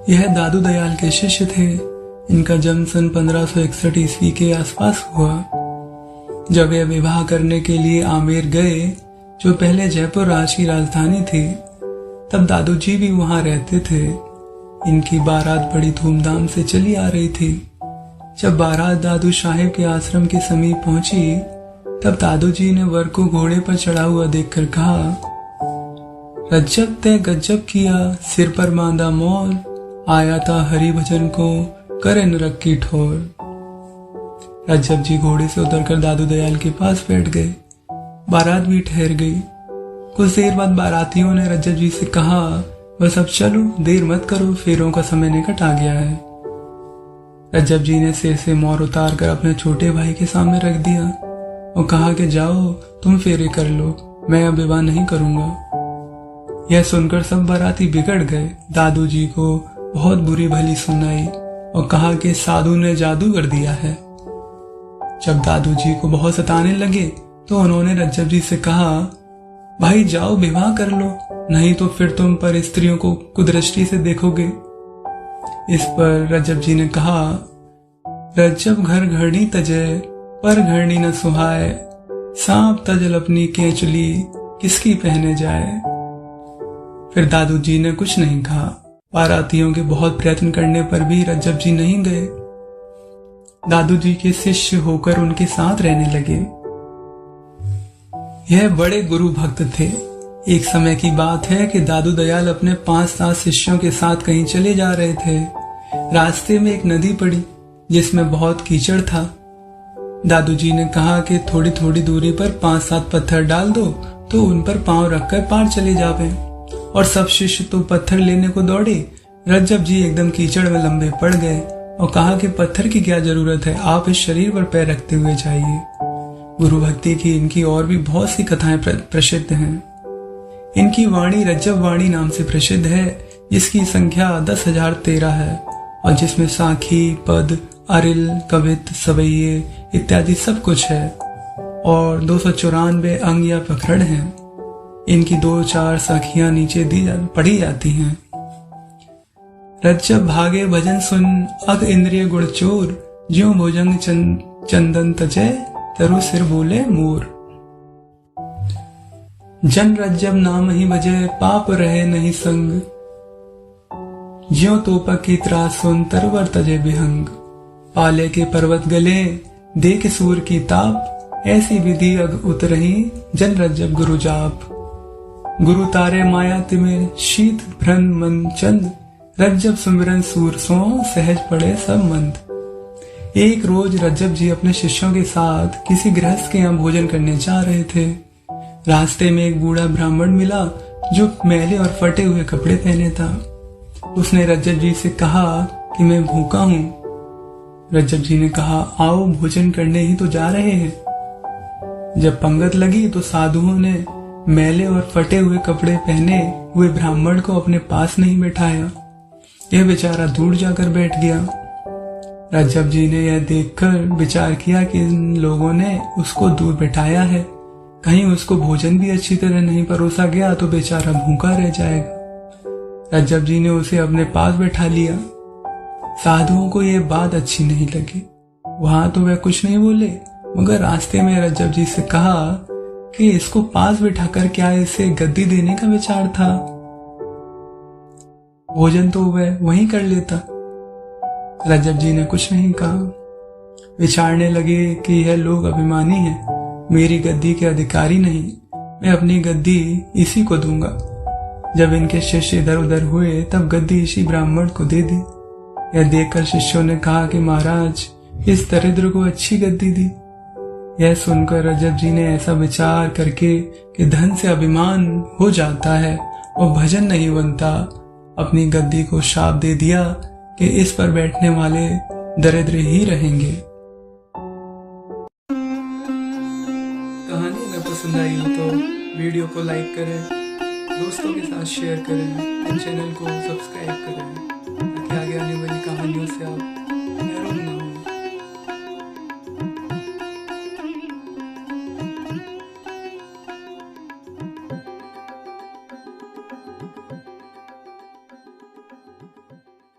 यह दादू दयाल के शिष्य थे। इनका जन्म सन 1561 ईस्वी के आसपास हुआ। जब वे विवाह करने के लिए आमेर गए, जो पहले जयपुर राज्य की राजधानी थी, तब दादू जी भी वहां रहते थे। इनकी बारात बड़ी धूमधाम से चली आ रही थी। जब बारात दादू साहेब के आश्रम के समीप पहुंची, तब दादू जी ने वर को घोड़े पर चढ़ा हुआ देखकर कहा, रज्जब तय गज्जब किया, सिर पर बांधा मोर, आया था हरि भजन को, करे नरक की ठोर। रज्जब जी घोड़े से उतरकर दादू दयाल के पास बैठ गए। बारात भी ठहर गई। कुछ देर बाद बारातियों ने रज्जब जी से कहा, बस अब चलो, देर मत करो, फेरों का समय निकट आ गया है। रज्जब जी ने सिर से मोर उतार कर अपने छोटे भाई के सामने रख दिया और कहा कि जाओ, तुम फेरे कर लो, मैं अब विवाह नहीं करूंगा। यह सुनकर सब बाराती बिगड़ गए। दादू जी को बहुत बुरी भली सुनाई और कहा कि साधु ने जादू कर दिया है। जब दादू जी को बहुत सताने लगे तो उन्होंने रज्जब जी से कहा, भाई जाओ, विवाह कर लो, नहीं तो फिर तुम पर स्त्रियों को कुदृष्टि से देखोगे। इस पर रज्जब जी ने कहा, रज्जब घर घरनी तजे, पर घरनी न सुहाए, सांप तजल अपनी केचली, किसकी पहने जाए। फिर दादू जी ने कुछ नहीं कहा। बारातियों के बहुत प्रयत्न करने पर भी रज्जब जी नहीं गए। दादू जी के शिष्य होकर उनके साथ रहने लगे। यह बड़े गुरु भक्त थे। एक समय की बात है कि दादू दयाल अपने 5-7 शिष्यों के साथ कहीं चले जा रहे थे। रास्ते में एक नदी पड़ी जिसमें बहुत कीचड़ था। दादू जी ने कहा कि थोड़ी थोड़ी दूरी पर 5-7 पत्थर डाल दो तो उन पर पांव रखकर पार चले जावे। और सब शिष्य तो पत्थर लेने को दौड़े। रज्जब जी एकदम कीचड़ में लंबे पड़ गए और कहा कि पत्थर की क्या जरूरत है, आप इस शरीर पर पैर रखते हुए जाइए। गुरु भक्ति की इनकी और भी बहुत सी कथाएं प्रसिद्ध हैं। इनकी वाणी रज्जब वाणी नाम से प्रसिद्ध है, जिसकी संख्या 10,013 है और जिसमें साखी, पद, अरिल, कवित, सवैये इत्यादि सब कुछ है और 294 अंग या प्रकरण हैं। इनकी 2-4 सखियां नीचे पढ़ी जाती हैं। रज्जब भागे भजन सुन, अग इंद्रिय गुण चोर, ज्यों भुजंग चंदन तजय, तरु सिर बोले मोर। जन रज्जब नाम ही बजे, पाप रहे नहीं संग, ज्यों तोपक की त्रास सुन, तरवर तजे विहंग। पाले के पर्वत गले, देख सूर की ताप, ऐसी विधि अग उतरही, जन रज्जब गुरु जाप। गुरु तारे माया तिमिर, शीत भ्रन मन चंद, रज्जब सुमिरन सूर सो, सहज पड़े सब मंद। एक रोज रज्जब जी अपने शिष्यों के साथ किसी गृहस्थ के यहाँ भोजन करने जा रहे थे। रास्ते में एक बूढ़ा ब्राह्मण मिला जो मैले और फटे हुए कपड़े पहने था। उसने रज्जब जी से कहा कि मैं भूखा हूँ। रज्जब जी ने कहा, आओ, भोजन करने ही तो जा रहे हैं। जब पंगत लगी तो साधुओं ने मैले और फटे हुए कपड़े पहने हुए ब्राह्मण को अपने पास नहीं बैठाया। यह बेचारा दूर जाकर बैठ गया। रज्जब जी ने यह देखकर विचार किया कि इन लोगों ने उसको दूर बैठाया है, कहीं उसको भोजन भी अच्छी तरह नहीं परोसा गया तो बेचारा भूखा रह जाएगा। रज्जब जी ने उसे अपने पास बैठा लिया। साधुओं को यह बात अच्छी नहीं लगी। वहां तो वह कुछ नहीं बोले, मगर रास्ते में रज्जब जी से कहा कि इसको पास बिठाकर क्या इसे गद्दी देने का विचार था, भोजन तो वह वहीं कर लेता। रज्जब जी ने कुछ नहीं कहा। विचारने लगे कि यह लोग अभिमानी हैं, मेरी गद्दी के अधिकारी नहीं, मैं अपनी गद्दी इसी को दूंगा। जब इनके शिष्य इधर उधर हुए तब गद्दी इसी ब्राह्मण को दे दी। यह देखकर शिष्यों ने कहा कि महाराज, इस दरिद्र को अच्छी गद्दी दी। यह सुनकर रज्जब जी ने ऐसा विचार करके कि धन से अभिमान हो जाता है और भजन नहीं बनता, अपनी गद्दी को शाप दे दिया कि इस पर बैठने वाले दरिद्र ही रहेंगे। कहानी अगर पसंद आई हो तो वीडियो को लाइक करें, दोस्तों के साथ शेयर करें, चैनल को सब्सक्राइब करें ताकि आगे आने वाली कहानियों से आप